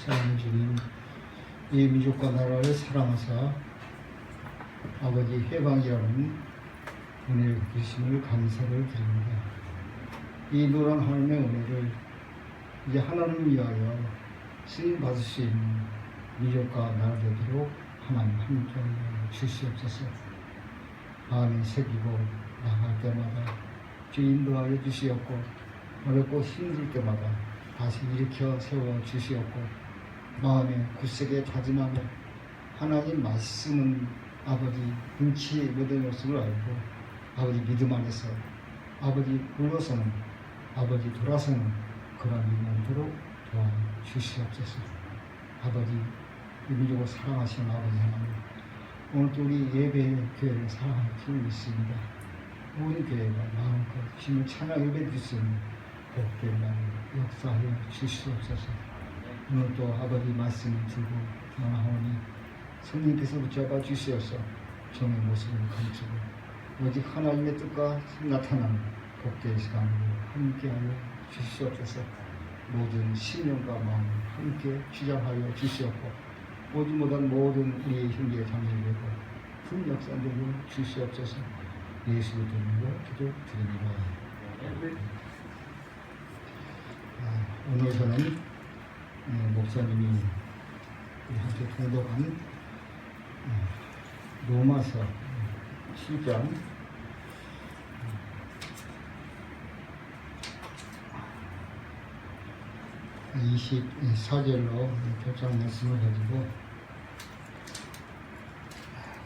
사랑 주님, 이 민족과 나라를 사랑하사 아버지 해방이라는 은혜를 주심을 감사를 드립니다. 이 노란 하나님의 은혜를 이제 하나님을 위하여 쓰임 받을 수 있는 민족과 나라 되도록 하나님 함께하여 주시옵소서. 마음에 새기고 나갈 때마다 주 인도하여 주시옵고, 어렵고 힘들 때마다 다시 일으켜 세워 주시옵고, 마음에 굳세게 다짐하며 하나님 말씀은 아버지 눈치 못된 것을 알고 아버지 믿음 안에서 아버지 물러서는 아버지 돌아서는 그런 인간도록 도와주시옵소서. 아버지 이 민족을 사랑하시는 아버지 하나님, 오늘도 우리 예배 교회를 사랑할 줄 믿습니다. 모든 교회가 마음껏 주님을 찬양 예배 드릴 수 있는 복된 날 역사하여 주시옵소서. 오늘도 아버지 말씀을 들고 나아오니 성령께서 붙잡아 주시어서 종의 모습을 감추고 오직 하나님의 뜻과 나타나는 복된 시간으로 함께하여 주시옵소서. 모든 신령과 마음을 함께 주장하여 주시옵고, 오지 못한 모든 우리의 형제 자매에게도 큰 역사되고 주시옵소서. 예수 이름으로 기도드립니다. 오늘 저는 목사님이 우리한테 통독한 로마서 7장 24절로 결정 말씀을 가지고,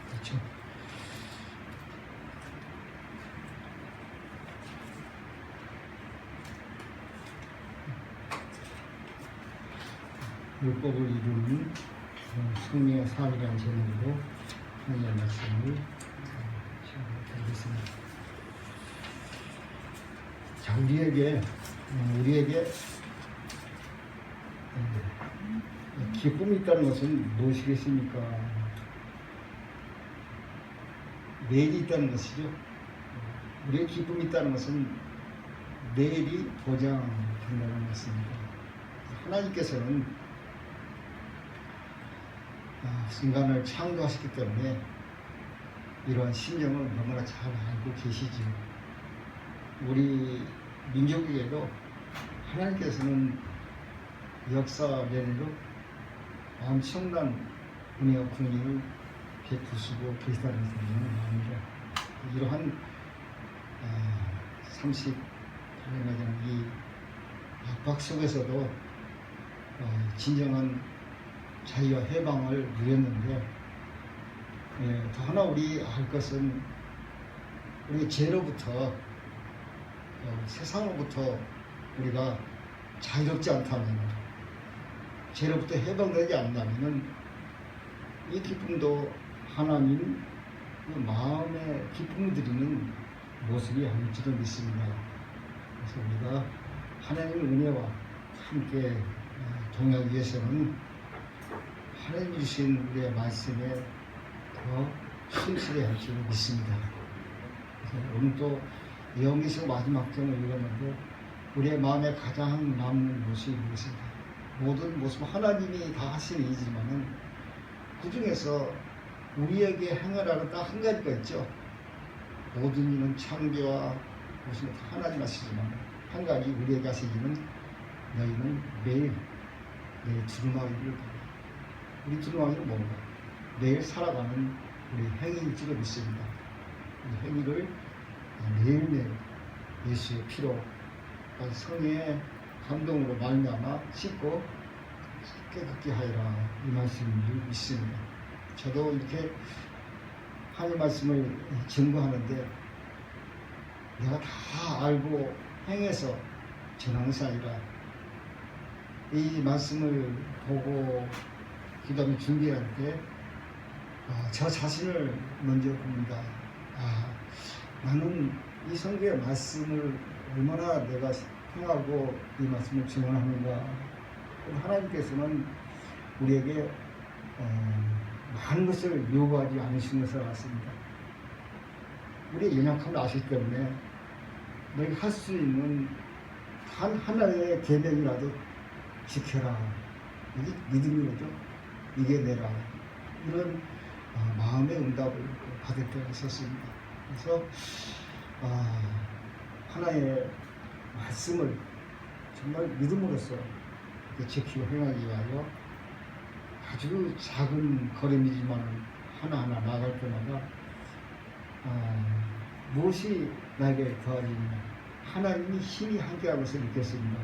그렇죠. 율법을 이루는 승리의 삶이라는 제목으로 하나님의 말씀을 드리겠습니다. 자, 우리에게 기쁨이 있다는 것은 무엇이겠습니까? 내일이 있다는 것이죠. 우리의 기쁨이 있다는 것은 내일이 보장된다는 것입니다. 하나님께서는 인간을 창조하셨기 때문에 이러한 심정을 너무나 잘 알고 계시죠. 우리 민족에게도 하나님께서는 역사 내내로 엄청난 은혜와 긍휼을 베푸시고 계시다는 것을 압니다. 이러한 38년에 대한 이 압박 속에서도 진정한 자유와 해방을 누렸는데, 더 하나 우리 알 것은 우리 죄로부터 세상으로부터 우리가 자유롭지 않다면, 죄로부터 해방되지 않는다면 이 기쁨도 하나님 마음의 기쁨을 드리는 모습이 아닐지도 믿습니다. 그래서 우리가 하나님의 은혜와 함께 동행하기 위해서는 하나님이 주신 우리의 말씀에 더 신실해야 할 줄 믿습니다. 그래서 오늘 또 예언기서 마지막 장을 읽었는데 우리의 마음에 가장 남는 것이 무엇인가? 모든 모습 하나님이 다 하시는 일이지만은 그 중에서 우리에게 행하라는 딱 한 가지가 있죠. 모든 일은 창조와 무슨 하나님 하시지만 한 가지 우리에게 하시기는 너희는 매일 내 두루마기를 받아. 우리 두루마기는 뭔가? 매일 살아가는 우리 행위일지로 믿습니다. 이 행위를 매일매일 예수의 피로 성령의 감동으로 말미암아 씻고 깨끗게 하리라, 이 말씀을 믿습니다. 저도 이렇게 하나님 말씀을 증거하는데 내가 다 알고 행해서 전하는 것이 아니라 이 말씀을 보고 기도하며 준비할 때 저 자신을 먼저 봅니다. 나는 이 성경의 말씀을 얼마나 내가 행하고 이 말씀을 증언하는가. 하나님께서는 우리에게 많은 것을 요구하지 않으신 것을 알았습니다. 우리의 연약함을 아시기 때문에 너희가 할 수 있는 단 하나의 계명이라도 지켜라. 이게 믿음이죠. 이겨내라. 이런 마음의 응답을 받을 때가 있었습니다. 그래서 하나의 말씀을 정말 믿음으로써 지키고 행하기 위하여 아주 작은 걸음이지만 하나하나 나갈 때마다 무엇이 나에게 더하지냐, 하나님이 힘이 함께하는 것을 느꼈습니다.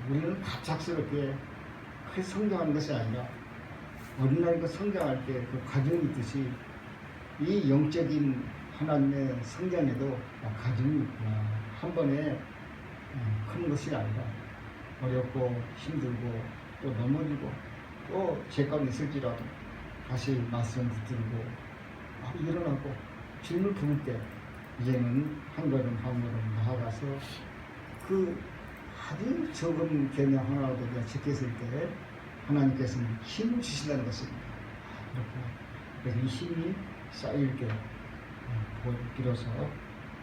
우리는 갑작스럽게 크게 성장하는 것이 아니라 어린아이가 성장할 때 그 과정이 있듯이 이 영적인 하나님의 성장에도 과정이 있구나. 한 번에 큰 것이 아니라 어렵고 힘들고 또 넘어지고 또 죄감 있을지라도 다시 말씀 붙들고 일어나고 주님을 부를 때 이제는 한 걸음 한 걸음 나아가서 그 아주 적은 계명 하나라도 내가 지켰을 때 하나님께서는 힘을 주신다는 것입니다. 그래서 이 힘이 쌓일 때 비로소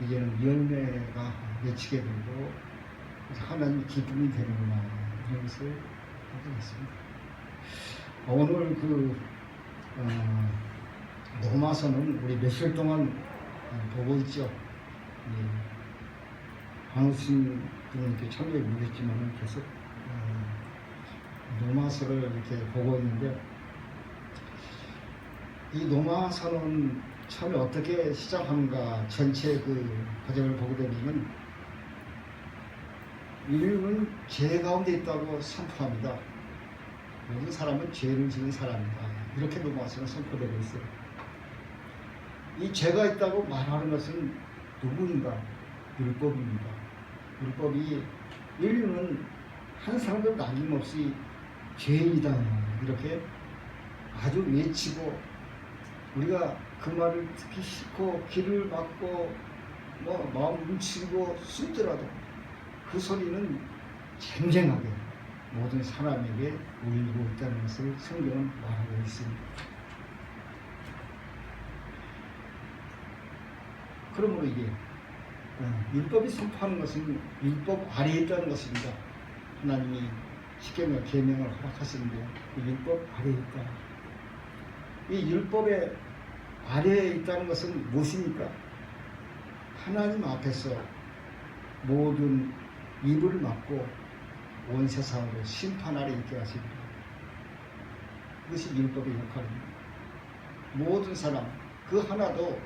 이제는 열매가 맺히게 되고 하나님의 기쁨이 되는구나, 이런 것을 확인했습니다. 오늘 로마서는 우리 며칠 동안 보고 있죠. 한우신 분께 참여를 못했지만 계속 로마서를 이렇게 보고 있는데, 이 로마서는 처음에 어떻게 시작하는가 전체 그 과정을 보게 되면 인류는 죄 가운데 있다고 선포합니다. 모든 사람은 죄를 지은 사람이다. 이렇게 로마서는 선포되고 있어요. 이 죄가 있다고 말하는 것은 누구인가? 율법입니다. 율법이 인류는 한 사람도 남김없이 죄인이다, 이렇게 아주 외치고 우리가 그 말을 듣기 싫고 귀를 막고 마음 뭉치고 숨더라도 그 소리는 쟁쟁하게 모든 사람에게 울리고 있다는 것을 성경은 말하고 있습니다. 그러므로 이게 율법이 선포하는 것은 율법 아래에 있다는 것입니다. 하나님이 십계명 계명을 허락하시는데 그 율법 아래에 있다. 이 율법의 아래에 있다는 것은 무엇입니까? 하나님 앞에서 모든 입을 막고 온 세상으로 심판 아래 있게 하십니다. 그것이 율법의 역할입니다. 모든 사람 그 하나도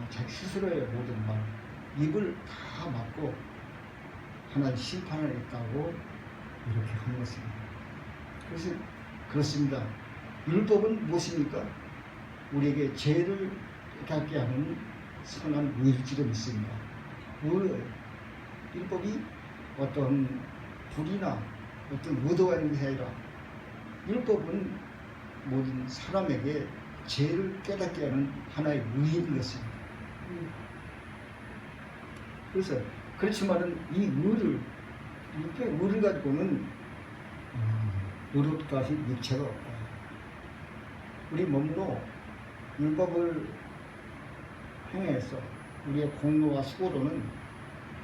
자기 스스로의 모든 말, 입을 다 막고 하나님 심판을 했다고 이렇게 한 것입니다. 그래서 그렇습니다. 율법은 무엇입니까? 우리에게 죄를 깨닫게 하는 선한 의일지도 믿습니다. 율법이 어떤 불이나 어떤 의도가 있는 게 아니라 율법은 모든 사람에게 죄를 깨닫게 하는 하나의 의인 것입니다. 그래서 그렇지만은 이 의를 가지고는 의롭다시 육체가 없다. 우리 몸으로 율법을 행해서 우리의 공로와 수고로는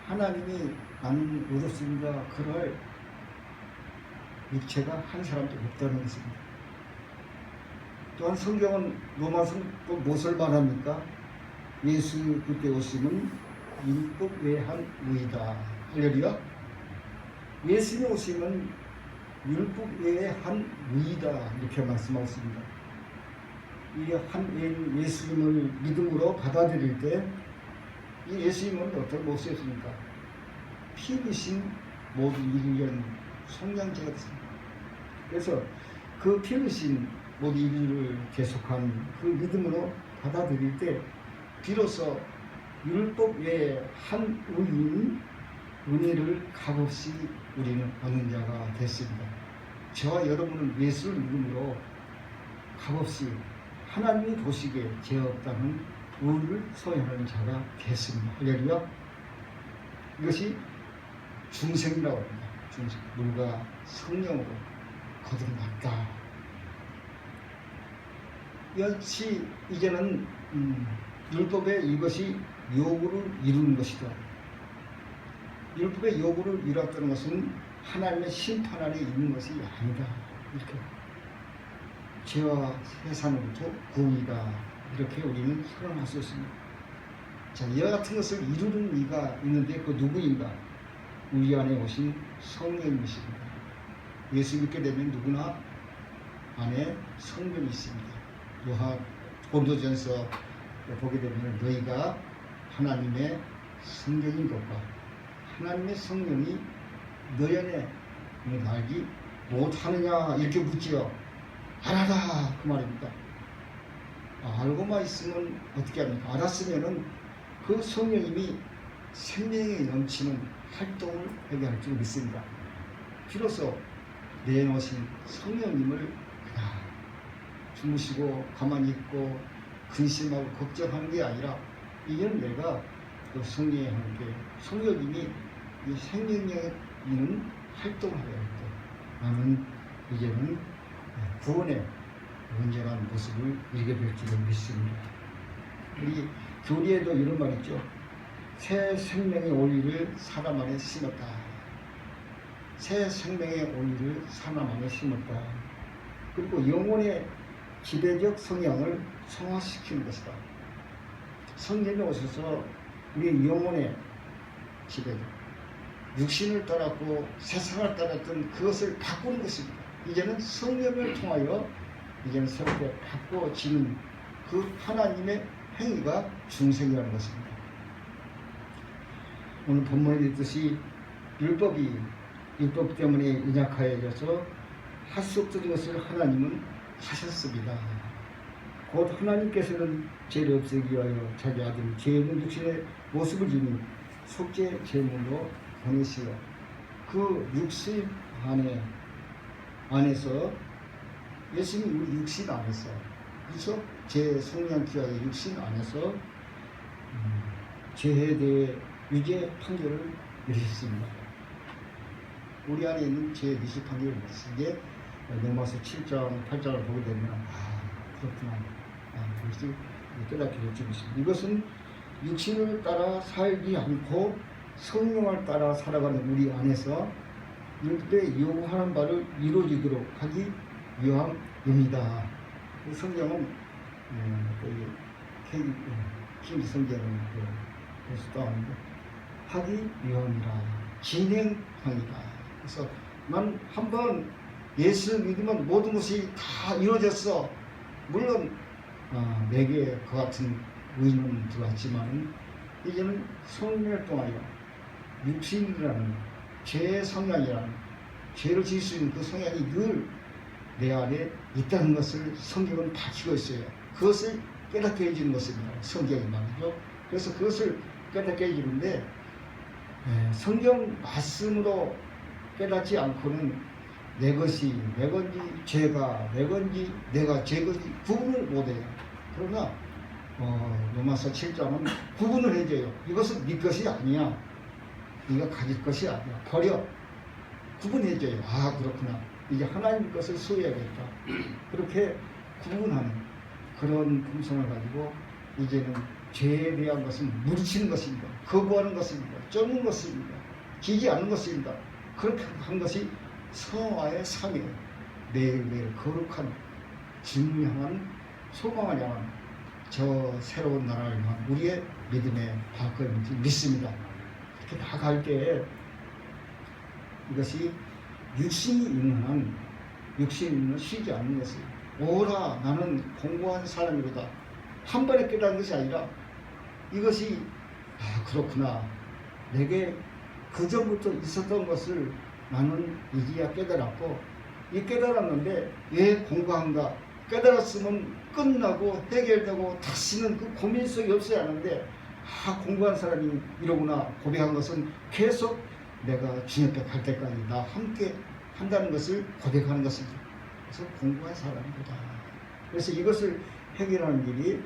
하나님이 나는 의롭습니다 그럴 육체가 한 사람도 없다는 것입니다. 또한 성경은 로마서 또 무엇을 말합니까? 예수 그때 오심은 율법 외에 한 의이다. 할렐루야. 예수님 오심은 율법 외에 한 의이다, 이렇게 말씀하고 있습니다. 이 한 예수님을 믿음으로 받아들일 때 이 예수님은 어떤 모습이었습니까? 피 흘리신 모든 인류의 속량제가 됐습니다. 그래서 그 피 흘리신 모든 인류를 계속한 그 믿음으로 받아들일 때 비로소 율법 외에 한 의인 은혜를 값없이 우리는 얻는 자가 됐습니다. 저와 여러분은 예수를 믿음으로 값없이 하나님이 보시기에 죄 없다는 의를 소유하는 자가 됐습니다. 할렐루야. 이것이 중생이라고 합니다. 중생. 물과 성령으로 거듭났다. 역시 이제는 율법의 이것이 요구를 이루는 것이다. 율법의 요구를 이뤘다는 것은 하나님의 심판 아래 있는 것이 아니다. 이렇게 죄와 세상으로부터 구원이다. 이렇게 우리는 선언할 수 있습니다. 자, 이와 같은 것을 이루는 이가 있는데 그 누구인가? 우리 안에 오신 성령이십니다. 예수 믿게 되면 누구나 안에 성령이 있습니다. 요한 고린도전서 보게 되면 너희가 하나님의 성령인 것과 하나님의 성령이 너희 안에 알기 못하느냐 이렇게 묻지요. 알아라 그 말입니다. 알고만 있으면 어떻게 합니까? 알았으면은 그 성령님이 생명에 넘치는 활동을 하게 할 줄 믿습니다. 비로소 내놓으신 성령님을 그냥 주무시고 가만히 있고 근심하고 걱정하는 게 아니라 이제는 내가 그 성령에 함께 성령님이 이 생명력에 있는 활동을 하게 할 때 나는 이제는 구원의 온전한 모습을 이루게 될 줄을 믿습니다. 우리 교리에도 이런 말 있죠. 새 생명의 오리를 사람 안에 심었다. 새 생명의 오리를 사람 안에 심었다. 그리고 영혼의 지배적 성향을 성화시키는 것이다. 성령이 오셔서 우리 영혼의 지배적 육신을 따랐고 세상을 따랐던 그것을 바꾸는 것입니다. 이제는 성령을 통하여 이제는 새롭게 바꿔지는 그 하나님의 행위가 중생이라는 것입니다. 오늘 본문에 있듯이 율법 때문에 연약하여져서 할 수 없던 것을 하나님은 하셨습니다. 곧 하나님께서는 죄를 없애기 위하여 자기 아들 죄 없는 육신의 모습을 지닌 속죄 제물로 보내시어 그 육신 안에서 예수님이 우리 육신 안에서 그래서 제 성령 귀하의 육신 안에서 죄에 대해 유죄 판결을 내리셨습니다. 우리 안에 있는 죄 유죄 판결을 내리신 게 로마서 7장 8장을 보게 되면 그렇구나 그것을 깨닫게 될 줄 믿습니다. 이것은 육신을 따라 살지 않고 성령을 따라 살아가는 우리 안에서 율법에 요구하는 바를 이루어지도록 하기 위함입니다. 성경은 king 성경은 그래서 또하는데 하기 위함이라 진행형이다. 그래서 난 한번 예수 믿으면 모든 것이 다 이루어졌어. 물론 내게 그 같은 의는 들어왔지만 이제는 성령을 통하여 육신이라는 죄의 성향이라는 죄를 지을 수 있는 그 성향이 늘 내 안에 있다는 것을 성경은 밝히고 있어요. 그것을 깨닫게 해주는 것입니다. 성경이 말이죠. 그래서 그것을 깨닫게 해주는데 성경 말씀으로 깨닫지 않고는 내 것이 내 건지 죄가 내 건지 내가 죄 건지 구분을 못해요. 그러나 로마서 7장은 구분을 해줘요. 이것은 네 것이 아니야. 네가 가질 것이 아니야. 버려. 구분해줘요. 그렇구나. 이제 하나님 것을 소유해야겠다. 그렇게 구분하는 그런 품성을 가지고 이제는 죄에 대한 것은 무르치는 것입니다. 거부하는 것입니다. 쫓는 것입니다. 지지 않는 것입니다. 그렇게 한 것이 성화의 삶이에요. 매일매일 거룩한 진리를 향한 소망을 향한 저 새로운 나라를 향한 우리의 믿음의 발걸음인지 믿습니다. 이렇게 나아갈 때 이것이 육신이 있는 한 육신은 쉬지 않는 것이에요. 오라 나는 공부한 사람이로다. 한 번에 깨달은 것이 아니라 이것이 그렇구나. 내게 그 전부터 있었던 것을 나는 이제야 깨달았고 이 깨달았는데 왜 공부한가? 깨달았으면 끝나고 해결되고 다시는 그 고민성이 없어야 하는데 공부한 사람이 이러구나. 고백한 것은 계속 내가 주님 앞에 갈 때까지 나 함께 한다는 것을 고백하는 것입니다. 그래서 공부한 사람이다. 그래서 이것을 해결하는 길이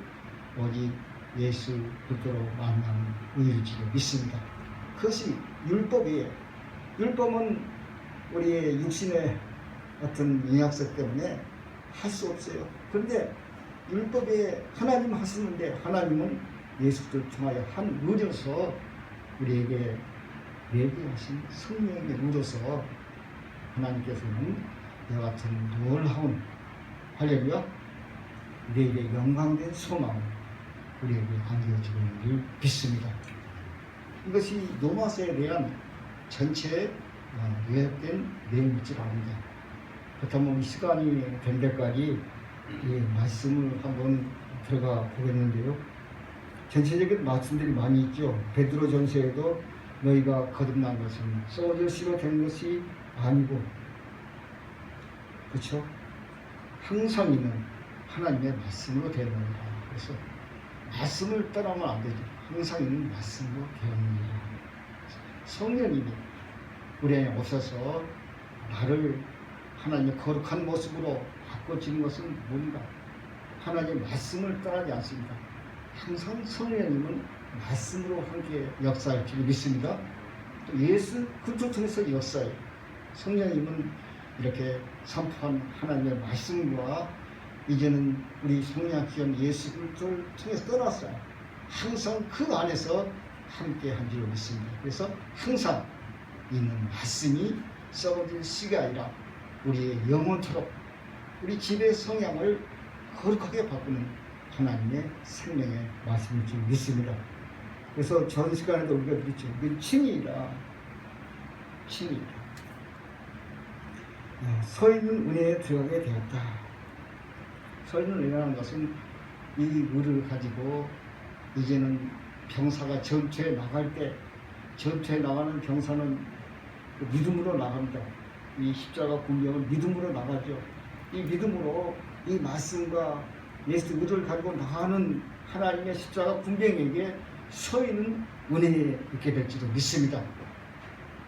오직 예수 그리스도로 만나는 의일지로 믿습니다. 그것이 율법이에요. 율법은 우리의 육신의 어떤 영향성 때문에 할 수 없어요. 그런데 율법에 하나님 하시는데 하나님은 예수를 통하여 한 의로서 우리에게 내게 하신 성령의 우로서 하나님께서는 이와 같은 놀라운 할렐루야 내일의 영광된 소망을 우리에게 안겨주고 있는 줄 믿습니다. 이것이 로마서에 대한 전체 요약된 내용일 줄 압니다. 그렇다면 시간이 된 데까지 이 말씀을 한번 들어가 보겠는데요. 전체적인 말씀들이 많이 있죠. 베드로 전서에도 너희가 거듭난 것은 쏘질 씨로 된 것이 아니고, 그렇죠? 항상 있는 하나님의 말씀으로 되느니라. 그래서 말씀을 떠나면 안 되죠. 항상 있는 말씀으로 되느니라. 성령님이 우리 안에 오셔서 나를 하나님의 거룩한 모습으로 바꿔주는 것은 뭔가? 하나님의 말씀을 떠나지 않습니다. 항상 성령님은 말씀으로 함께 역사할 줄 믿습니다. 또 예수 그리스도 통해서 역사해요. 성령님은 이렇게 선포한 하나님의 말씀과 이제는 우리 성령기원 예수 그리스도를 통해서 떠났어요. 항상 그 안에서 함께 한 줄 믿습니다. 그래서 항상 있는 말씀이 썩어질 씨가 아니라 우리의 영혼처럼 우리 집의 성향을 거룩하게 바꾸는 하나님의 생명의 말씀일 줄 믿습니다. 그래서 전 시간에도 우리가 그랬죠. 이건 칭의라. 서 있는 은혜에 들어가게 되었다. 서 있는 은혜라는 것은 이 의를 가지고 이제는 병사가 전투에 나갈 때 전투에 나가는 병사는 믿음으로 나갑니다. 이 십자가 군병은 믿음으로 나가죠. 이 믿음으로 이 말씀과 예수 의를 가지고 나가는 하나님의 십자가 군병에게 서 있는 은혜에 있게 될지도 믿습니다.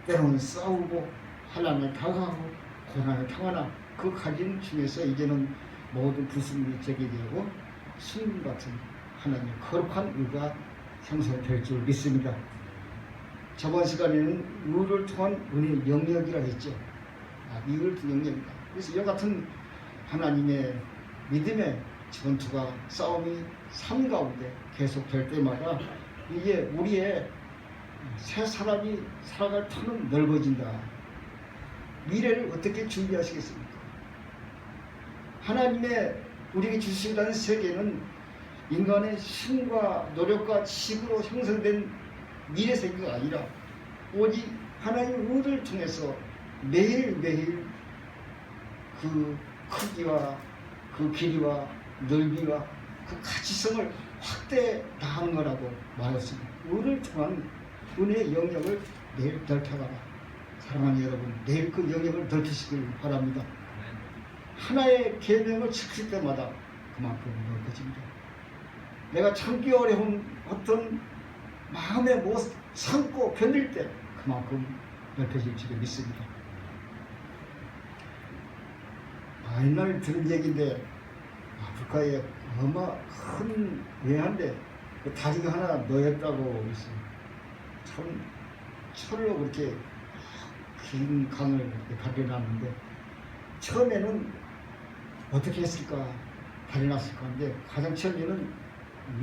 때로는 싸우고 하나님을 당하고 고난을 당하나 그 가진 중에서 이제는 모든 부수물이 제거되고 승리 같은 하나님의 거룩한 의가 형성될 줄 믿습니다. 저번 시간에는 의를 통한 은혜의 영역이라 했죠. 이 의를 통한 영역이다. 그래서 이와 같은 하나님의 믿음의 전투가 싸움이 삶 가운데 계속될 때마다 이게 우리의 새 사람이 살아갈 터는 넓어진다. 미래를 어떻게 준비하시겠습니까? 하나님의 우리에게 주신다는 세계는 인간의 힘과 노력과 지식으로 형성된 미래 세계가 아니라 오직 하나님의 의를 통해서 매일매일 그 크기와 그 길이와 넓이와 그 가치성을 확대해 나가는 거라고 말했습니다. 의를 통한 은혜의 영역을 매일 넓혀가라. 사랑하는 여러분, 매일 그 영역을 넓히시길 바랍니다. 하나의 계명을 지킬 때마다 그만큼 넓어집니다. 내가 참기 어려운 어떤 마음의 못 참고 견딜 때 그만큼 넓혀질 줄 믿습니다. 옛날 들은 얘기인데 아프리카에 큰 외한데 그 다리가 하나 놓였다고 했어요. 참 철로 그렇게 긴 강을 가려놨는데 처음에는 어떻게 했을까 가려놨을까 하는데 가장 처음에는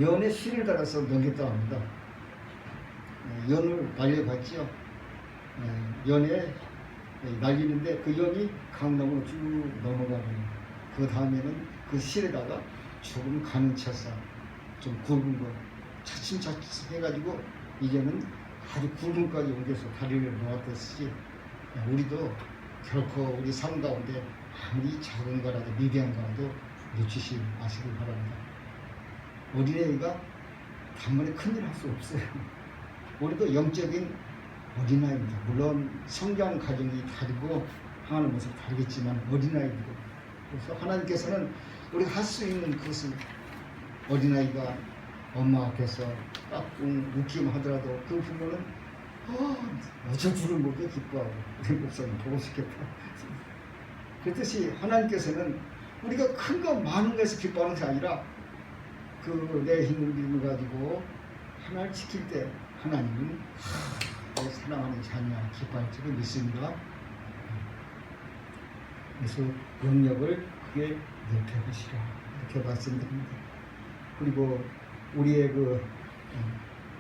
연에 실을 달아서 넘겼다고 합니다. 연을 날려봤죠. 연에 날리는데 그 연이 강남으로 쭉 넘어가고요. 그 다음에는 그 실에다가 조금 가는 쳐서 좀 굵은 거 차츰차츰 해가지고 이제는 아주 굵은 까지 옮겨서 다리를 놓았듯이 우리도 결코 우리 삶 가운데 아무리 작은 거라도 미비한 거라도 놓치지 마시길 바랍니다. 어린아이가 단번에 큰일 할 수 없어요. 우리도 영적인 어린아이입니다. 물론 성장 과정이 다르고 하는 모습이 다르겠지만 어린아이이고, 그래서 하나님께서는 우리가 할 수 있는 그것을 어린아이가 엄마 앞에서 까꿍 웃기만 하더라도 그 부모는 어쩔 줄을 모르게 기뻐하고 우리 목사님 보고 싶겠다. 그렇듯이 하나님께서는 우리가 큰 거 많은 것에서 기뻐하는 게 아니라 그 내 힘을 믿음을 가지고 하나를 지킬 때 하나님은 내 사랑하는 자녀 기뻐할 줄을 믿습니다. 그래서 영역을 크게 넓혀보시라 이렇게 말씀드립니다. 그리고 우리의 그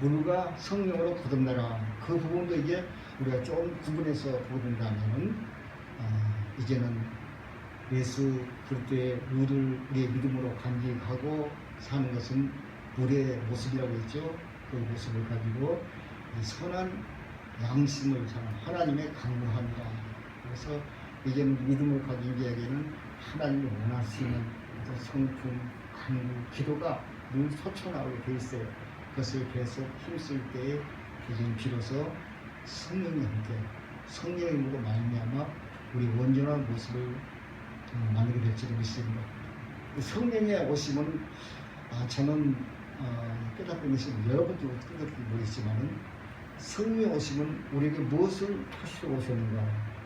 물과 성령으로 거듭나라. 그 부분도 이제 우리가 좀 구분해서 보게 된다면 이제는 예수 그리스도의 물을 우리의 믿음으로 간직하고 사는 것은 우리의 모습이라고 했죠. 그 모습을 가지고 선한 양심을 사는 하나님의 강구합니다. 그래서 이제는 믿음을 가진 자에게는 하나님이 원하시는 성품, 간구, 기도가 늘 솟아나오게 돼 있어요. 그것을 계속 힘쓸 때에 이제는 비로소 성령이 함께 성령으로 말미암아 우리 온전한 모습을 만들게 될지도 믿습니다. 성령의 오심은 저는 깨닫고 계시는 여러분도 깨닫기 모르겠지만 성령의 오심은 우리에게 무엇을 하시러 오셨는가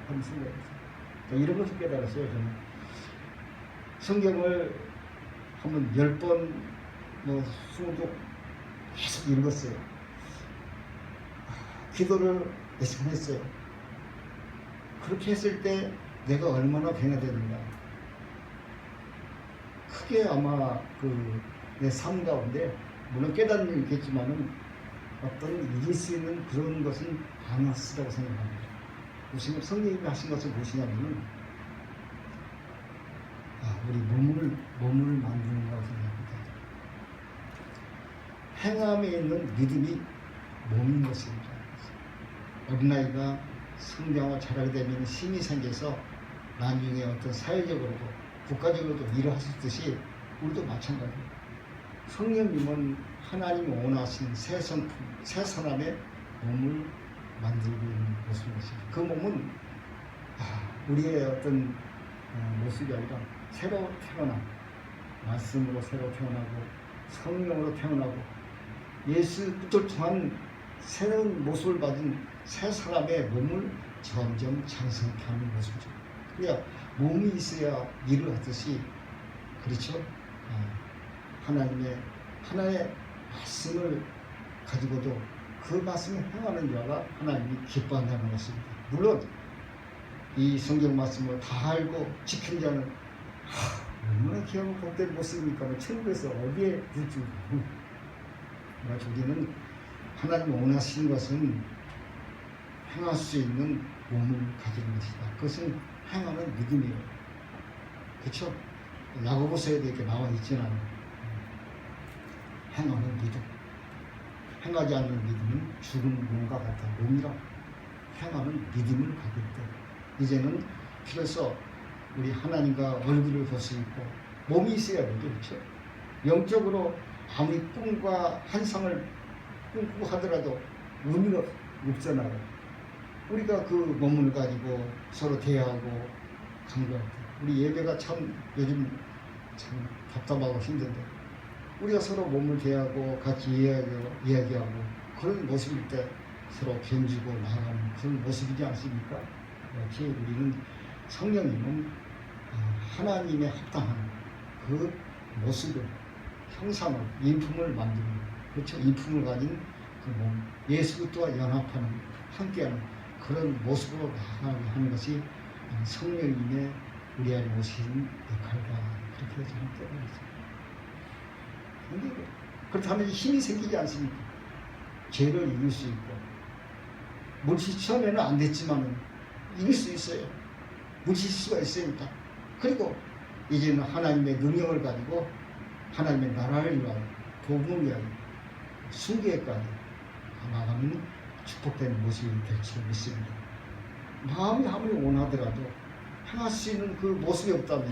하는 생각이 있어요. 이런 것을 깨달았어요. 저는 성경을 한번 10번 20번 계속 읽었어요. 기도를 열심히 했어요. 그렇게 했을 때 내가 얼마나 변화되는가. 크게 아마 내 삶 가운데 물론 깨닫는 일이 있겠지만은 어떤 이길 수 있는 그런 것은 아니었다고 생각합니다. 무슨 성령님이 하신 것은 무엇이냐면은 우리 몸을 만드는다고 생각합니다. 행함에 있는 믿음이 몸인 것입니다. 어린아이가 성장하고 자라게 되면 힘이 생겨서 나중에 어떤 사회적으로도 국가적으로도 일을 하셨듯이 우리도 마찬가지입니다. 성령님은 하나님이 원하시는 새 성품, 새 사람의 몸을 만들고 있는 모습입니다. 그 몸은 우리의 어떤 모습이 아니라 새로 태어난 말씀으로 새로 태어나고 성령으로 태어나고 예수 그리스도를 통한 새로운 모습을 받은 새 사람의 몸을 점점 장성케 하는 모습이죠. 그러니까 몸이 있어야 일을 하듯이 그렇죠. 하나의 말씀을 가지고도 그 말씀을 행하는 자가 하나님이 기뻐한다는 것입니다. 물론 이 성경 말씀을 다 알고 지킨 자는 얼마나 귀하고 복된 모습입니까? 천국에서 어디에 둘지. 우리는 하나님이 원하시는 것은 행할 수 있는 몸을 가지는 것이다. 그것은 행하는 믿음이에요. 그렇죠? 야고보서에도 이렇게 나와 있지만 행하는 믿음. 행하지 않는 믿음은 죽은 몸과 같다. 몸이라 행하는 믿음을 가질 때 이제는 그래서 우리 하나님과 얼굴을 볼 수 있고 몸이 있어야 되죠. 그렇죠? 영적으로 아무리 꿈과 환상을 꿈꾸고 하더라도 의미가 없잖아요. 우리가 그 몸을 가지고 서로 대화하고 강조할 때 우리 예배가 참 요즘 참 답답하고 힘든데 우리가 서로 몸을 대하고 같이 이야기하고 그런 모습일 때 서로 견주고 나아가는 그런 모습이지 않습니까? 역시 우리는 성령님은 하나님의 합당한 그 모습을 형상을 인품을 만드는 그렇죠? 인품을 가진 그 몸 예수 그리스도와 연합하는 함께하는 그런 모습으로 나아가게 하는 것이 성령님의 우리 안에 오신 역할이다. 그렇게 저는 깨달았습니다. 근데 그렇다면 힘이 생기지 않습니까? 죄를 이길 수 있고 물질 처음에는 안 됐지만 이길 수 있어요. 물질 수가 있으니까. 그리고 이제는 하나님의 능력을 가지고 하나님의 나라를 위하여 복음을 위하여 순교에까지 나아가는 축복된 모습이 될 줄 믿습니다. 마음이 아무리 원하더라도 행할 수 있는 그 모습이 없다면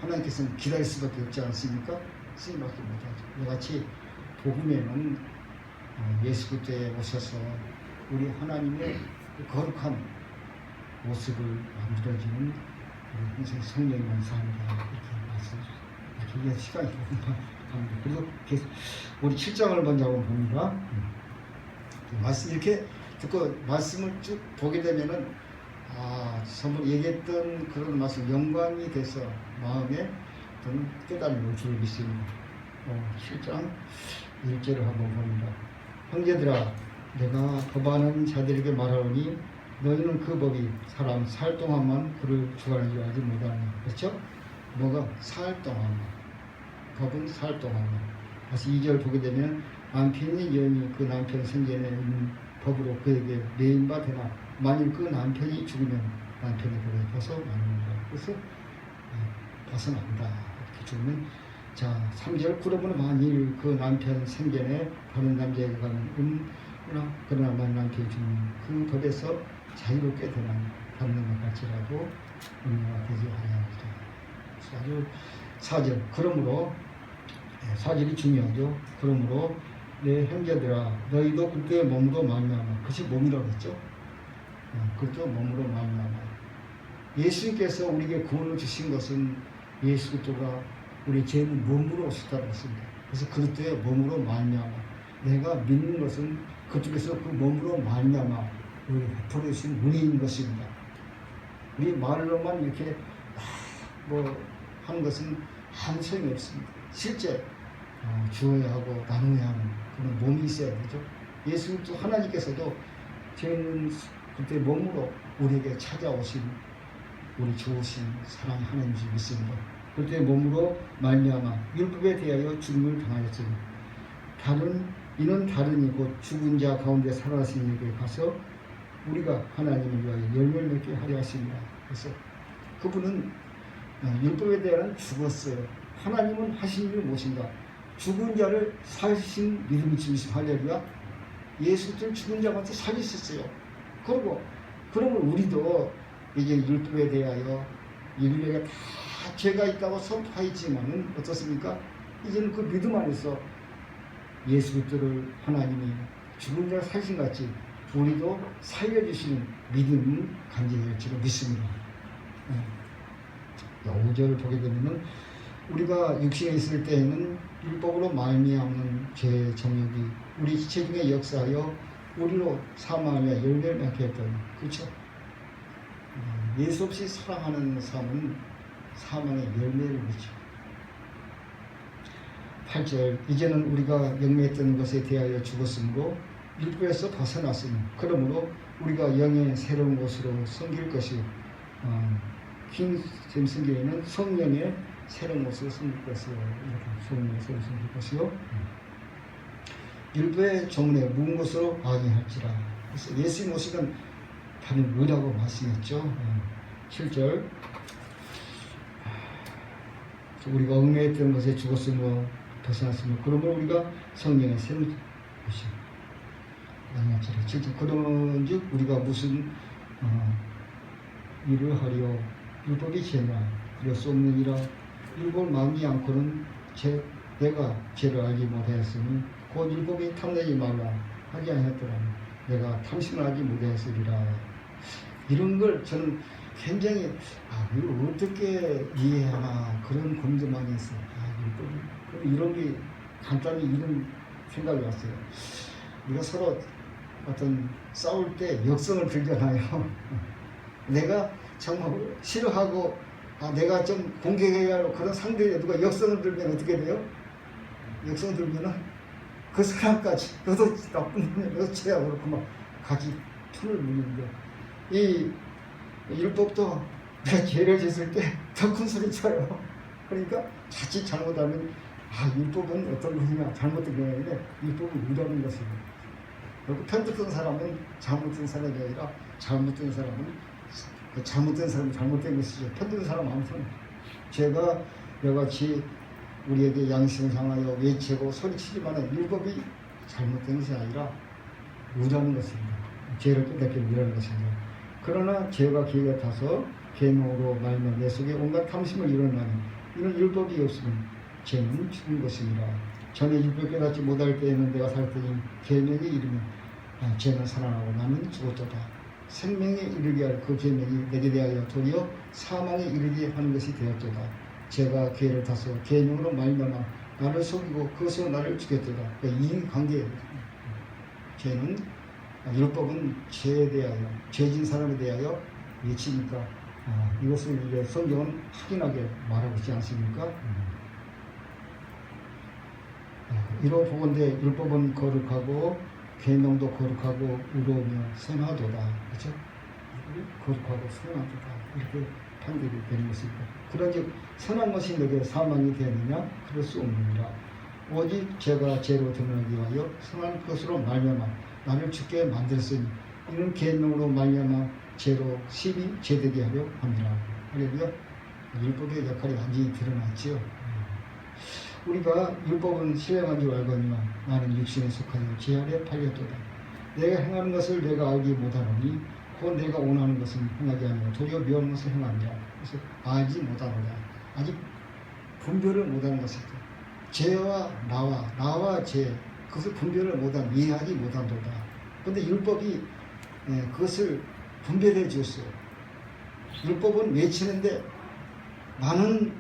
하나님께서는 기다릴 수밖에 없지 않습니까? 쓰임받지 못하죠. 이같이 복음에는 예수 그리스도에 오셔서 우리 하나님의 거룩한 모습을 만들어지는 우리 항상 성령이 감사합니다. 이렇게 말씀하셨습니다. 이렇게 시간이 합니다. 그리고 우리 7장을 먼저 한번 봅니다. 말씀 이렇게 듣고 말씀을 쭉 보게 되면은 전부 얘기했던 그런 말씀 영광이 돼서 마음에 어떤 깨달음이 올 줄 믿습니다. 7장 1절을 한번 봅니다. 형제들아 내가 거부하는 자들에게 말하오니 너희는 그 법이 사람 살 동안만 그를 주관하는 줄 알지 못하느냐. 그렇죠? 뭐가 살 동안만 법은 살 동안만. 다시 2절 보게 되면 남편이 영이 그 남편 생전에 있는 법으로 그에게 매인바 되나 만일 그 남편이 죽으면 남편의 법에 벗어나는다. 그래서 벗어난다. 이렇게 죽으면 자 3절 그러면 만일 그 남편 생전에 다른 남자에게 가면 그러나 만 남편이 죽으면 그 법에서 자유롭게 되나 받는 것 같이라도 은혜가 되지 아니하리라. 아주 4절 그러므로 4절이 중요하죠. 그러므로 내 형제들아 너희도 그때의 몸으로 말미암아 그것이 몸이라고 했죠. 그것도 몸으로 말미암아 예수님께서 우리에게 구원을 주신 것은 예수 그리스도가 우리 죄는 몸으로 오셨다고 했습니다. 그래서 그리스도의 몸으로 말미암아 내가 믿는 것은 그쪽에서 그 몸으로 말미암아 우리 베풀어 주신 은혜인 것입니다. 우리 말로만 이렇게 뭐 하는 것은 아무 소용이 없습니다. 실제 주어야 하고 나눠야 하는 그런 몸이 있어야 되죠. 예수 또 하나님께서도 죄는 그때 몸으로 우리에게 찾아오신 우리 좋으신 사랑의 하나님 줄 믿습니다. 그때 몸으로 말미암아 율법에 대하여 죽음을 당하였으니 이는 다른이 곧 죽은 자 가운데 살아나신 이에게 가서 우리가 하나님을 위하여 열매를 맺게 하려 하십니다. 그래서 그분은 율법에 대한 죽었어요. 하나님은 하신 일이 무엇인가? 죽은 자를 살리신 믿음이 지으신 할렐루야. 예수 그리스도를 죽은 자한테 살리셨어요. 그러면 우리도 이제 율법에 대하여 인류에게 다 죄가 있다고 선포했지만은 어떻습니까? 이제는 그 믿음 안에서 예수 그리스도를 하나님이 죽은 자를 살신 같이 우리도 살려주시는 믿음을 간직할 줄로 믿습니다. 5절을 보게 되면은 우리가 육신에 있을 때에는 율법으로 말미암는 죄의 정욕이 우리 지체 중에 역사하여 우리로 사망하며 열매를 맺게 했던 그렇죠? 예수 없이 사랑하는 삶은 사망의 열매를 맺죠. 8절 이제는 우리가 영매했던 것에 대하여 죽었으므로 율법에서 벗어났으니 그러므로 우리가 영의 새로운 것으로 섬길 것이 킹 성경에는 성령의 새로운 것으로 섬길 것이요 이렇게 성령의 새로운 섬길 것이요 율법의 종문에 묵은 것으로 아니할지라. 그래서 예수님 오시는 다른 의라고 말씀했죠. 7절 우리가 얽매였던 것에 죽었으며 벗어났으며 그러므로 우리가 성령의 새로운 것이 아니할지라. 7절 그러면즉 우리가 무슨 일을 하려 율법이 죄냐 그럴 수 없느니라. 율법을 막지 않고는 내가 죄를 알지 못하였으니 곧 율법이 탐내지 말라 하지 아니하였더라. 내가 탐심을 하지 못하였으리라. 이런 걸 저는 굉장히 이걸 어떻게 이해하나 그런 고민도 많이 했어요. 이런 게 간단히 이런 생각이 왔어요. 우리가 서로 어떤 싸울 때 역성을 들잖아요. 내가 정말 싫어하고 내가 좀 공격해야 할 그런 상대에 누가 역성을 들면 어떻게 돼요? 역성을 들면은 그 사람까지 너도 나쁜 놈이야 너도 죄야 그렇고 막 같이 톤을 물리는데 이 율법도 내가 죄를 짓을 때 더 큰 소리 쳐요. 그러니까 자칫 잘못하면 율법은 어떤 것이냐 잘못된 게 아니라 율법은 의라는 것입니다. 그리고 편듣던 사람은 잘못된 사람이 아니라 잘못된 사람은 잘못된 사람은 잘못된 것이죠. 편든 사람 아무튼 죄가 여같이 우리에게 양심을 향하여 외치고 소리치지만 율법이 잘못된 것이 아니라 의라는 것입니다. 죄를 깨닫게 의라는 것입니다. 그러나 죄가 기회가 타서 계명으로 말면 내 속에 온갖 탐심을 일어나니 이는 율법이 없으면 죄는 죽은 것입니다. 전에 율법 깨닫지 못할 때에는 내가 살 때니 계명이 이르면 죄는 살아나고 나는 죽었도다. 생명에 이르게 할 그 계명이 내게 대하여 도리어 사망에 이르게 하는 것이 되었도다. 죄가 기회를 타서 계명으로 말미암아 나를 속이고 그것으로 나를 죽였도다. 그러니까 이인관계예요. 죄는 율법은 죄에 대하여 죄진 사람에 대하여 외치니까 이것을 이제 성경은 확인하게 말하고 있지 않습니까? 이로 보건대 율법은 거룩하고 계명도 거룩하고 의로우며 선하도다. 그렇죠? 거룩하고 선하도다. 이렇게 판결이 되는 것입니다. 그런즉 선한 것이 너게 사망이 되느냐? 그럴 수 없느니라. 오직 죄가 죄로 드러나기 위하여 선한 것으로 말미암아 나를 죽게 만들었으니 이는 계명으로 말미암아 죄로 심히 죄되게 하려 함이라. 할렐루야. 율법의 역할이 완전히 드러났지요. 우리가 율법은 실행한 줄 알거니와 나는 육신에 속하여 죄 아래 팔렸도다. 내가 행하는 것을 내가 알지 못하노니 곧 내가 원하는 것은 행하지 아니하고 도리어 미워하는 것을 행하느니라. 그래서 알지 못하노라. 아직 분별을 못하는 것이다. 죄와 나와 죄, 그것을 분별을 못한, 이해하지 못한도다. 그런데 율법이 그것을 분별해 주었어요. 율법은 외치는데 나는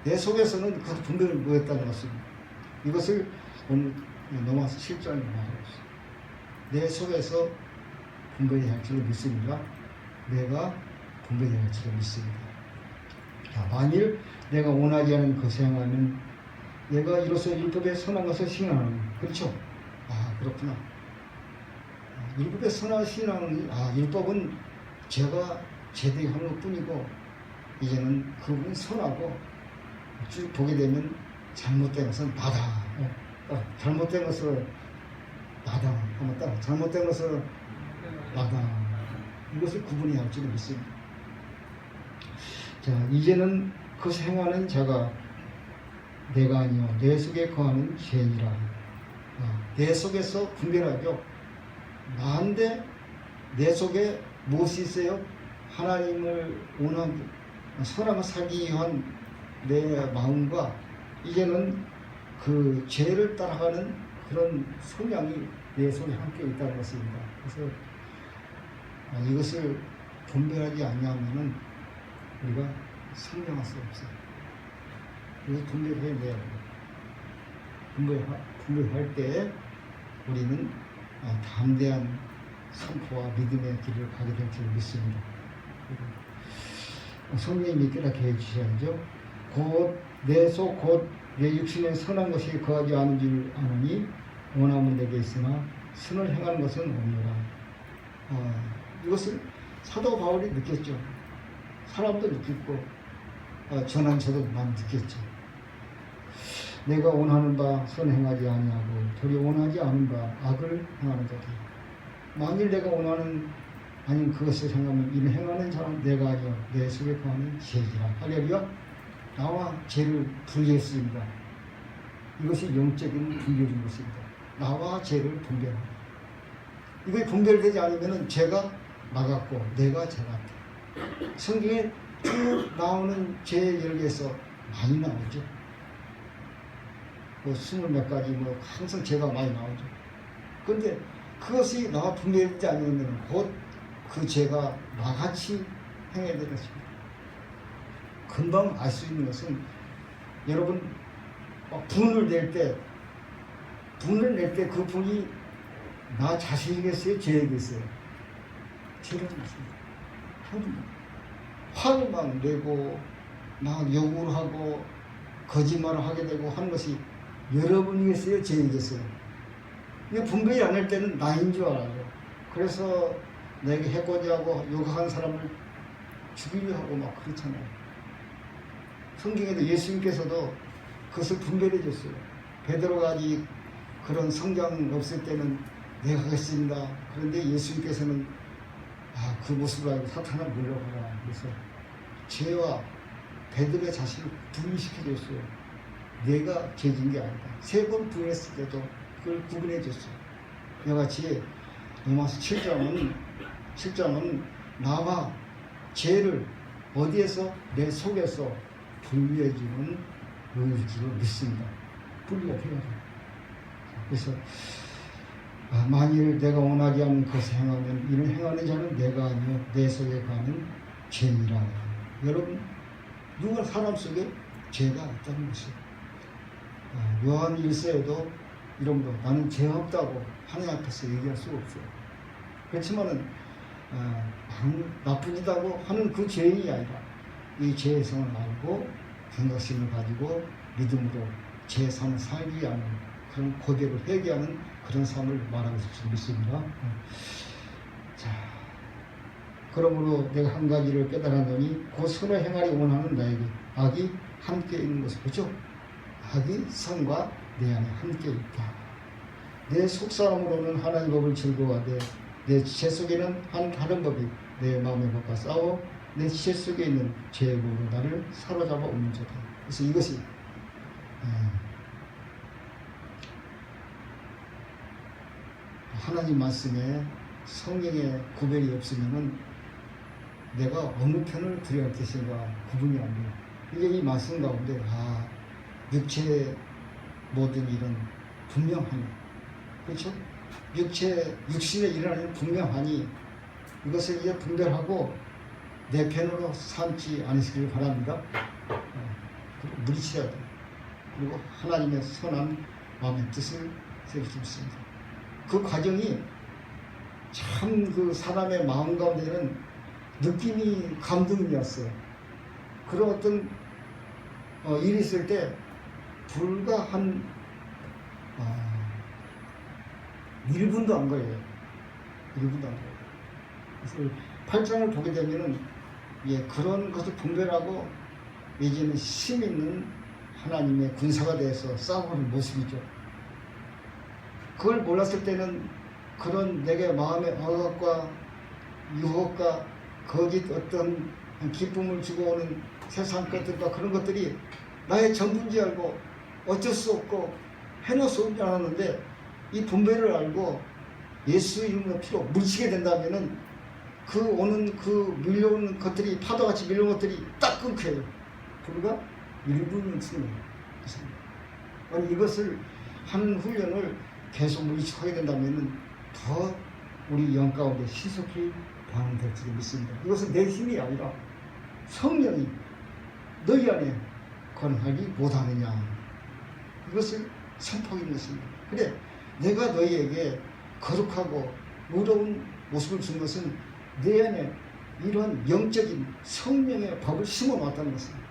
내 속에서는 그 분별을 못했다는 것입니다. 이것을 오늘 넘어서 실전을 말하고 있어요. 내 속에서 분별해야 할 줄을 믿습니다. 내가 분별해야 할 줄을 믿습니다. 자, 만일 내가 원하지 않은 것을 행하면 내가 이로써 율법의 선한 것을 신앙하는, 그렇죠? 아, 그렇구나. 율법의 선한 신앙은, 율법은 제가 제대로 하는 것 뿐이고 이제는 그분은 선하고 쭉 보게 되면 잘못된 것은 나다. 잘못된 것을 나다. 한번 따라. 잘못된 것을 나다. 이것을 구분해야 할 줄을 믿습니다. 자, 이제는 그것을 행하는 자가 내가 아니요 내 속에 거하는 죄니라. 내 속에서 분별하죠. 나인데 내 속에 무엇이 있어요? 하나님을 원하는 선함을 살기 위한 내 마음과 이제는 그 죄를 따라가는 그런 성향이 내 속에 함께 있다는 것입니다. 그래서 이것을 분별하지 않으면 우리가 성장할 수 없어요. 그래서 분별해야 돼요. 분별할 때 우리는 담대한 선포와 믿음의 길을 가게 될 줄 믿습니다. 성령님이 깨닫게 해주셔야죠. 곧 내 속 곧 내 육신에 선한 것이 거하지 않은 줄 아느니 원함은 내게 있으나 선을 행하는 것은 없노라. 이것을 사도 바울이 느꼈죠. 사람도 느꼈고 전한 저도 많이 느꼈죠. 내가 원하는 바 선행하지 아니하고 도리어 원하지 않은 바 악을 행하는 자다. 만일 내가 원하는 아니면 그것을 행하면 이는 행하는 자는 내가 아니요 내 속에 거하는 죄지라. 할렐루야. 나와 죄를 분리했습니다. 이것이 영적인 분별인 것입니다. 나와 죄를 분별합니다. 이게 분별되지 않으면 죄가 나갔고 내가 죄 같아. 성경에 쭉 나오는 죄 열개에서 많이 나오죠. 뭐 20몇 가지 항상 죄가 많이 나오죠. 그런데 그것이 나와 분별되지 않으면 곧 그 죄가 나같이 행해야 되는 것입니다. 금방 알 수 있는 것은 여러분 분을 낼 때 그 분이 나 자신이겠어요? 죄이겠어요? 죄라는 것입니다. 화를 막 내고 막 욕을 하고 거짓말을 하게 되고 하는 것이 여러분이겠어요? 죄이겠어요? 이게 분별이 안 할 때는 나인 줄 알아요. 그래서 내게 해코지 하고 욕한 사람을 죽이려 하고 막 그렇잖아요. 성경에도 예수님께서도 그것을 분별해 줬어요. 베드로가 아직 그런 성장 없을 때는 내가 하겠습니다. 그런데 예수님께서는 그 모습을 알고 사탄을 물러가라. 그래서 죄와 베드로의 자신을 분리시켜 줬어요. 내가 죄진 게 아니다. 3번 부인했을 때도 그걸 구분해 줬어요. 이와 같이 로마서 7장은 나와 죄를 어디에서 내 속에서 분리해주는 의지로 믿습니다. 분리가 돼야 돼요. 그래서 만일 내가 원하지 않는 것을 행하면 이를 행하는 자는 내가 아니요 내 속에 가는 죄니라. 여러분 누가 사람 속에 죄가 있다는 것이에요. 요한 1서에도 이러므로 나는 죄 없다고 하나님 앞에서 얘기할 수가 없어요. 그렇지만은 나쁜 짓하고 하는 그 죄인이 아니라 이 죄의 성을 알고 경각심을 가지고 믿음으로 제 삶을 살기 위한 그런 고백을 회개하는 그런 삶을 말하고 싶습니다. 믿습니다. 자, 그러므로 내가 한 가지를 깨달았더니 곧 선을 행하리 원하는 나에게 악이 함께 있는 것을, 그렇죠? 악이 선과 내 안에 함께 있다. 내 속사람으로는 하나님 법을 즐거워하되 내 지체 속에는 한 다른 법이 내 마음의 법과 싸워 내 지체 속에 있는 죄의 법으로 나를 사로잡아 옮는도다. 그래서 이것이 하나님 말씀에 성령의 구별이 없으면은 내가 어느 편을 들어야 할 것인가 구분이 안 돼요. 이게 이 말씀 가운데 육체의 모든 일은 분명하니, 그렇죠? 육신에 일어나는 분명하니 이것을 이제 분별하고 내 편으로 삼지 않으시길 바랍니다. 그리고 물리쳐야 돼요. 그리고 하나님의 선한 마음의 뜻을 세울 수 있습니다. 그 과정이 참 그 사람의 마음 가운데는 느낌이 감동이었어요. 그런 어떤 일이 있을 때 불과 한 1분도 안 걸려요. 1분도 안 걸려요. 그래서 8장을 보게 되면은 그런 것을 분별하고 이제는 힘 있는 하나님의 군사가 되어서 싸우는 모습이죠. 그걸 몰랐을 때는 그런 내게 마음의 억압과 유혹과 거짓 어떤 기쁨을 주고 오는 세상 것들과 그런 것들이 나의 전부인지 알고 어쩔 수 없고 해놓을 수 없지 않았는데 이 분별을 알고 예수 이름으로 피로 물리치게 된다면은 그 오는 그 밀려오는 것들이 파도같이 밀려오는 것들이 딱 끊겨요. 불과 1분은 승리해요. 아니 이것을 하는 훈련을 계속 물리치게 된다면은 더 우리 영 가운데 신속히 반응될지 믿습니다. 이것은 내 힘이 아니라 성령이 너희 안에 권하기 못하느냐, 이것을 선포하는 것입니다. 그래, 내가 너희에게 거룩하고 의로운 모습을 준 것은 내 안에 이런 영적인 성령의 법을 심어놨다는 것입니다.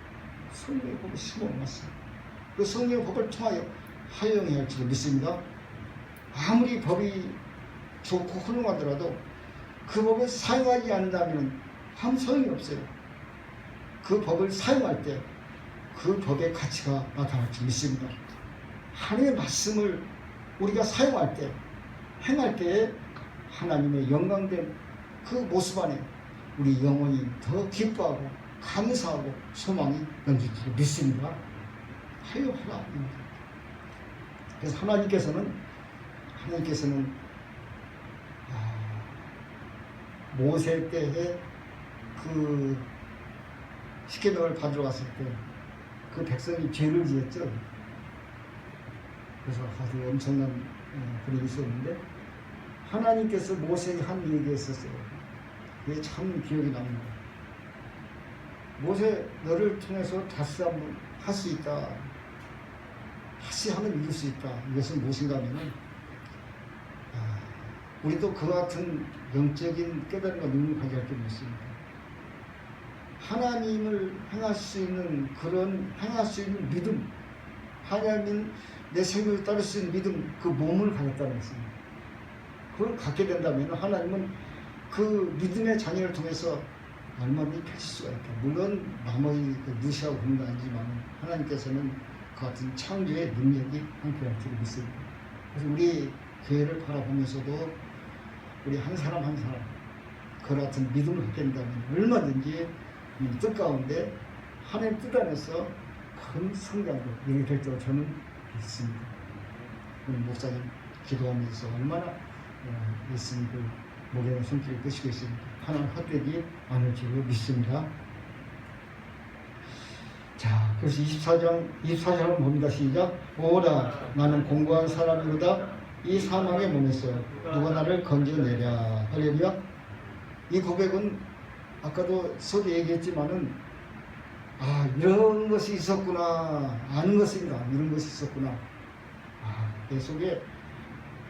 성령의 법을 심어놨습니다. 그 성령의 법을 통하여 하여야 할지도 믿습니다. 아무리 법이 좋고 훌륭하더라도 그 법을 사용하지 않는다면 아무 소용이 없어요. 그 법을 사용할 때 그 법의 가치가 나타날지 믿습니다. 하나님의 말씀을 우리가 사용할 때, 행할 때에 하나님의 영광된 그 모습 안에 우리 영혼이 더 기뻐하고 감사하고 소망이 넘칠지 믿습니다. 하여하라. 그래서 하나님께서는 모세 때에 그 십계명을 받으러 갔을 때 그 백성이 죄를 지었죠. 그래서 아주 엄청난 그림이 있었는데 하나님께서 모세에게 한 얘기가 있었어요. 그게 참 기억이 납니다. 모세, 너를 통해서 다시 한번 할 수 있다. 다시 하면 이길 수 있다. 이것은 무엇인가 하면은 우리도 그와 같은 영적인 깨달음과 능력을 가져야 할 게 있습니다. 하나님을 행할 수 있는 그런 행할 수 있는 믿음, 하나님 내 생명을 따를 수 있는 믿음, 그 몸을 가졌다는 것입니다. 그걸 갖게 된다면 하나님은 그 믿음의 자녀를 통해서 얼마든지 펼칠 수가 있다. 물론 나머지 무시하고 그런 건 아니지만 하나님께서는 그 같은 창조의 능력이 함께할 줄 믿습니다. 그래서 우리 교회를 바라보면서도 우리 한 사람 한 사람 그 같은 믿음을 갖게 된다면 얼마든지 이 뜻 가운데 하나님 뜻 안에서 큰 성장도 이루게 될 줄 저는 믿습니다. 우리 목사님 기도하면서 얼마나 예수님 그 목에는 손길을 끄시고 있습니다. 하나님 헛되지 않을 줄로 믿습니다. 자, 그래서 24절을 봅니다. 시작. 오라, 나는 공고한 사람이로다. 이 사망의 몸에서 누가 나를 건져내랴. 할렐루야. 이 고백은 아까도 서두에 얘기했지만은 이런 것이 있었구나, 아는 것인가, 이런 것이 있었구나. 내 속에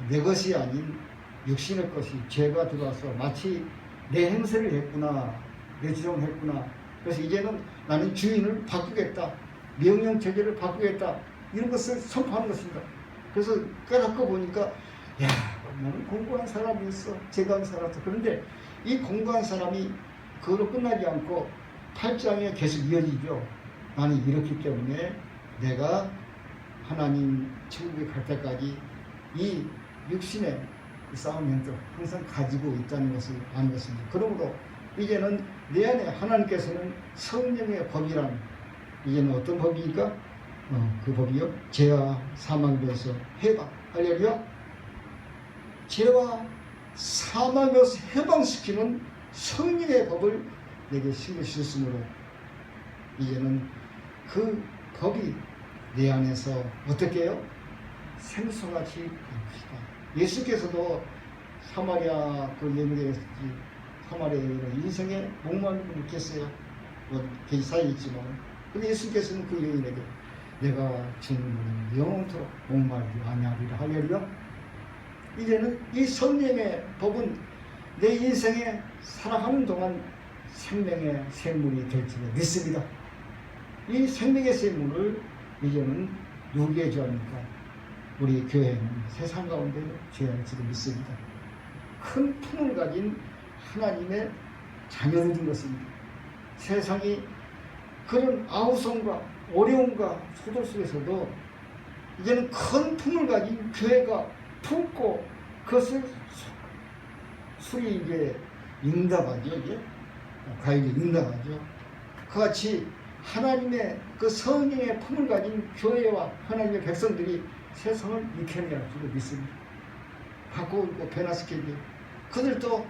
내 것이 아닌 육신의 것이 죄가 들어와서 마치 내 행세를 했구나, 내 지정을 했구나. 그래서 이제는 나는 주인을 바꾸겠다, 명령 체계를 바꾸겠다, 이런 것을 선포하는 것입니다. 그래서 깨닫고 보니까 나는 공고한 사람이었어, 제가 살았어. 그런데 이 공고한 사람이 그걸로 끝나지 않고 8장에 계속 이어지죠. 나는 이렇기 때문에 내가 하나님 천국에 갈 때까지 이 육신의 싸움면도 항상 가지고 있다는 것을 아는 것입니다. 그러므로 이제는 내 안에 하나님께서는 성령의 법이란 이제는 어떤 법이니까 그 법이요 죄와 사망에서 해방. 할렐루야. 죄와 사망에서 해방시키는 성령의 법을 내게 심으셨으므로 이제는 그 법이 내 안에서 어떻게 해요? 생수같이 넘치다. 예수께서도 사마리아 그 예물에 사마리아 인생의 목마름을 느꼈어요. 계시사에 있지만 근데 예수께서는 그 여인에게 내가 주는 영원토록 목마르지 아니하리라. 할렐루야. 이제는 이 성령의 법은 내 인생에 살아가는 동안 생명의 샘물이 될 줄을 믿습니다. 이 생명의 샘물을 이제는 누구에게 주합니까? 우리 교회는 세상 가운데 주어야 줄을 믿습니다. 큰 품을 가진 하나님의 자녀를 준 것입니다. 세상이 그런 아우성과 어려움과 소돌 속에서도 이제는 큰 품을 가진 교회가 품고 그것을 술이 이제 응답하죠. 이제 과일이 응답하죠. 그같이 하나님의 그 성령의 품을 가진 교회와 하나님의 백성들이 세상을 이겨낼 줄을 믿습니다. 바꾸고 변화시키죠. 그들도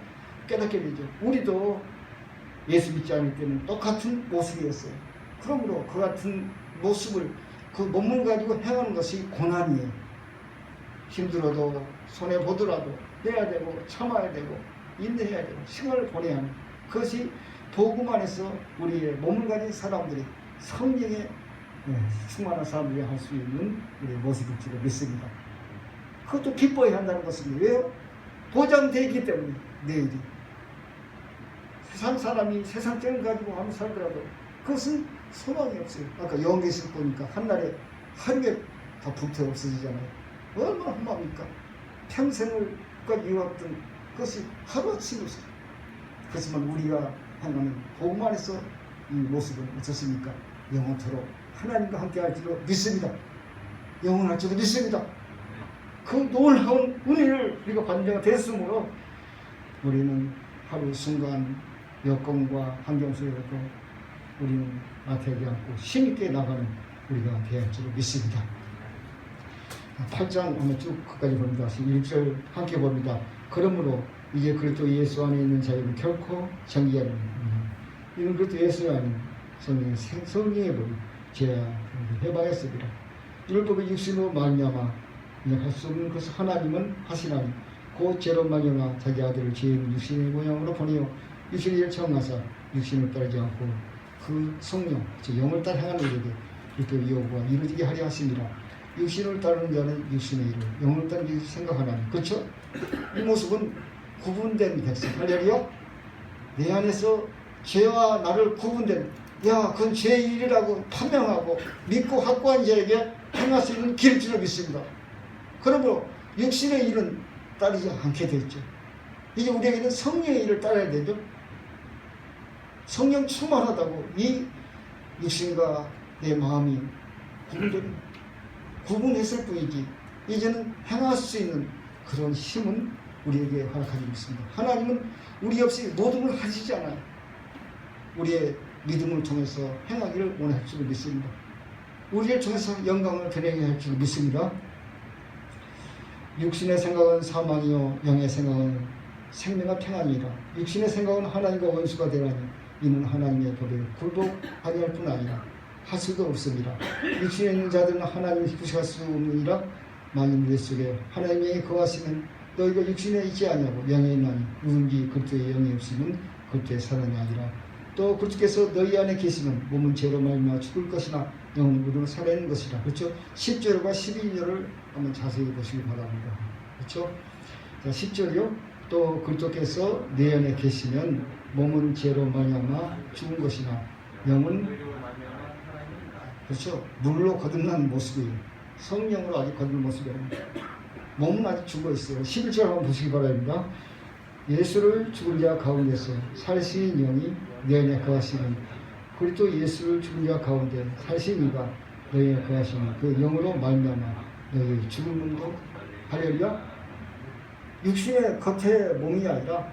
깨닫게 되죠. 우리도 예수 믿지 않을 때는 똑같은 모습이었어요. 그러므로 그 같은 모습을 그 몸을 가지고 행하는 것이 고난이에요. 힘들어도 손해보더라도 해야 되고 참아야 되고 인내해야 되고 시간을 보내야 하는 그것이 복음 안에서 우리의 몸을 가진 사람들이 성령의 충만한 사람들이 할 수 있는 우리의 모습일 줄 믿습니다. 그것도 기뻐해야 한다는 것입니다. 왜요? 보장되어 있기 때문에 내일이 세상 사람이 세상적인 가지고 하면 살더라도 그것은 소망이 없어요. 아까 영계에서 보니까 한날에 하루에 다 불태 없어지잖아요. 얼마나 험합니까? 평생을 이어왔던 그것이 하루아침에 없어요. 그렇지만 우리가 행하는 복음 안에서 이 모습은 어떻습니까? 영원토록 하나님과 함께 할 줄로 믿습니다. 영원할 줄로 믿습니다. 그 놀라운 은혜를 우리가 받는 자가 됐으므로 우리는 하루 순간 여건과 환경 속에서도 우리는 나태하지 않고 힘있게 나가는 우리가 되어야 할 줄로 믿습니다. 8장 한번 쭉 끝까지 봅니다. 1절 함께 봅니다. 그러므로 이제 그리스도 예수 안에 있는 자유는 결코 정죄가 아닙니다. 이는 그리스도 예수 안에 성령의 법이 죄와 해방했습니다. 율법의 육신으로 말미암아 할 수 없는 것을 하나님은 하시나니 곧 죄로 말미암아 자기 아들을 죄의 육신의 모양으로 보내어 육신의 일을 청하사 육신을 따르지 않고 그 성령 즉 영을 따라 행하는 이에게 율법의 요구가 이루어지게 하려 하십니다. 육신을 따르는 자는 육신의 일을 영을 따르는 일을 생각하나니 그렇죠? 이 모습은 구분된 백성. 할렐루야. 내 안에서 죄와 나를 구분된 그건 죄의 일이라고 판명하고 믿고 확고한 자에게 행할 수 있는 길일 줄을 믿습니다. 그러므로 육신의 일은 따르지 않게 되죠. 이제 우리에게는 성령의 일을 따라야 되죠. 성령 충만하다고 이 육신과 내 마음이 구분했을 뿐이지 이제는 행할 수 있는 그런 힘은 우리에게 허락하고 있습니다. 하나님은 우리 없이 모든 걸 하시지 않아요. 우리의 믿음을 통해서 행하기를 원할 줄 믿습니다. 우리를 통해서 영광을 드러내게 할 줄 믿습니다. 육신의 생각은 사망이요 영의 생각은 생명과 평안이라. 육신의 생각은 하나님과 원수가 되라니 이는 하나님의 법에 굴복하게 할 뿐 아니라 할 수도 없습니다. 육신에 있는 자들은 하나님을 기쁘시할 수 없느니라. 만일 내 속에 하나님의 영이 거하시면 너희가 육신에 있지 아니하고 영에 있나니 누군지 그리스도의 영이 없으면 그리스도의 사랑이 아니라. 또 그리스도께서 너희 안에 계시면 몸은 죄로 말미암아 죽을 것이나 영은 무릇 살아있는 것이라. 그렇죠? 10절과 12절을 한번 자세히 보시기 바랍니다. 그렇죠? 자, 10절이요. 또 그리스도께서 내 안에 계시면 몸은 죄로 말미암아 죽은 것이나 영은 그렇죠? 물로 거듭난 모습이에요. 성령으로 아직 거듭난 모습이 아닙니다. 몸은 아직 죽어 있어요. 11절 한번 보시기 바랍니다. 예수를 죽은 자 가운데서 살신 영이 내 안에 거하시는 그리스도 예수를 죽은 자 가운데 살신 이가 너희가 거하시는 그 영으로 말미암아 너희 죽은 몸도 할렐루야 육신의 겉의 몸이 아니라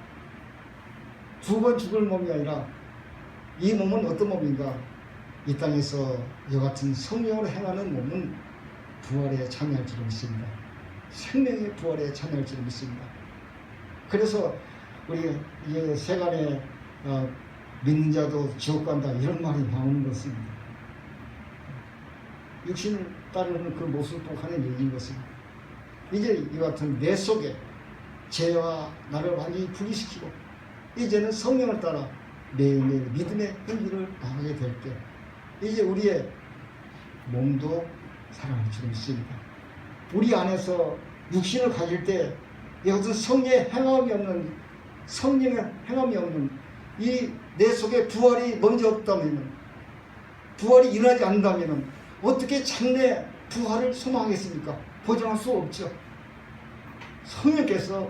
두 번 죽을 몸이 아니라 이 몸은 어떤 몸인가? 이 땅에서 이와 같은 성령으로 행하는 몸은 부활에 참여할 줄 믿습니다. 생명의 부활에 참여할 줄 믿습니다. 그래서 우리 이 세간에 믿는 자도 지옥 간다 이런 말이 나오는 것입니다. 육신을 따르는 그 모습을 꼭 하는 얘기인 것입니다. 이제 이와 같은 내 속에 죄와 나를 완전히 분리시키고 이제는 성령을 따라 매일매일 믿음의 행위를 나가게 될 때 이제 우리의 몸도 살아날 줄 믿습니다. 우리 안에서 육신을 가질 때 여기서 성령의 행함이 없는 이 내 속에 부활이 먼저 없다면 부활이 일어나지 않는다면 어떻게 장래 부활을 소망하겠습니까? 보장할 수 없죠. 성령께서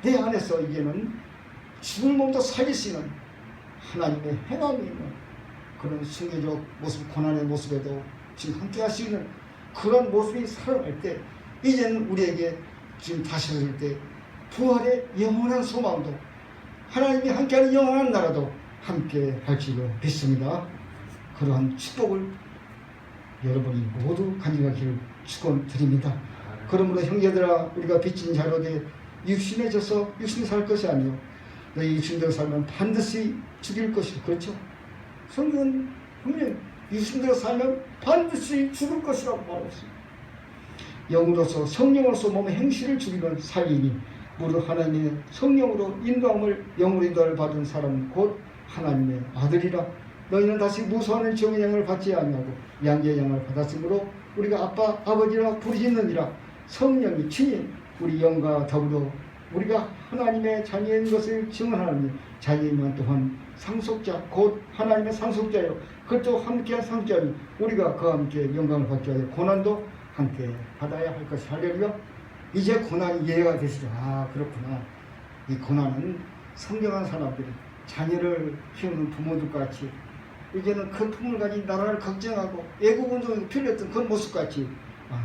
내 안에서 이제는 죽을 몸도 살릴 수 있는 하나님의 행함이 있는 그런 순교적 모습, 고난의 모습에도 지금 함께 할 수 있는 그런 모습이 살아날 때 이제는 우리에게 지금 다시 오실 때 부활의 영원한 소망도 하나님이 함께하는 영원한 나라도 함께 할 줄로 믿습니다. 그러한 축복을 여러분이 모두 간직하기를 축원드립니다. 그러므로 형제들아 우리가 빚진 자로 돼 육신에 져서 육신이 살 것이 아니요 너희 육신대로 살면 반드시 죽일 것이다. 그렇죠? 성경은 분명히 육신대로 살면 반드시 죽을 것이라고 말하고 있습니다. 영으로서 성령으로서 몸의 행실을 죽이는 살인이 무릇 하나님의 성령으로 인도함을 영으로 인도함을 받은 사람은 곧 하나님의 아들이라. 너희는 다시 무서워하는 종의 양을 받지 아니하고 양의 양을 받았으므로 우리가 아빠 아버지라 부르짖느니라. 성령이 친히 우리 영과 더불어 우리가 하나님의 자녀인 것을 증언하느니 자녀이면 또한 상속자 곧 하나님의 상속자요 그것도 함께한 상속자니 우리가 그와 함께 영광을 받게 하여 고난도 함께 받아야 할 것이 할렐루야. 이제 고난이 이해가 되시죠. 아 그렇구나. 이 고난은 성경한 사람들이 자녀를 키우는 부모들과 같이 이제는 큰 품을 가진 나라를 걱정하고 애국운동에 필요했던 그런 모습같이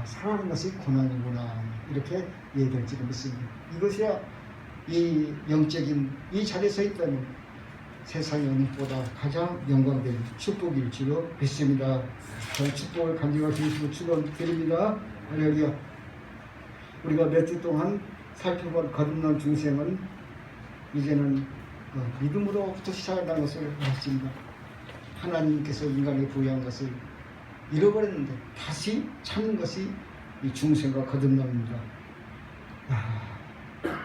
살아가는 것이 고난이구나 이렇게 이해될지도 믿습니다. 이것이야 이 영적인 이 자리에 서 있다면 세상의 은혜보다 가장 영광된 축복일 줄로 믿습니다. 저는 축복을 간직하고 주시고 축원드립니다. 할렐루야. 우리가 몇 주 동안 살펴본 거듭난 중생은 이제는 믿음으로부터 시작한다는 것을 알았습니다. 하나님께서 인간에게 부여한 것을 잃어버렸는데 다시 찾는 것이 이 중생과 거듭남입니다.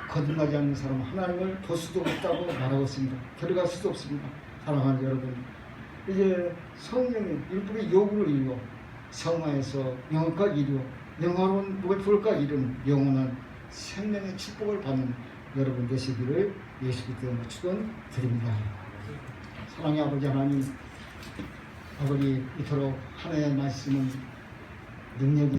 거듭나지 않는 사람은 하나님을 볼 수도 없다고 말하고 있습니다. 들어갈 수도 없습니다. 사랑하는 여러분, 이제 성령의 일부의 요구를 이루어 성화에서 영혼까지 이루어 영화로운 무엇일까 이루는 영원한 생명의 축복을 받는 여러분 되시기를 예수 그리스도로 축원드립니다. 사랑의 아버지 하나님, 아버지 이토록 하나님의 말씀은 능력이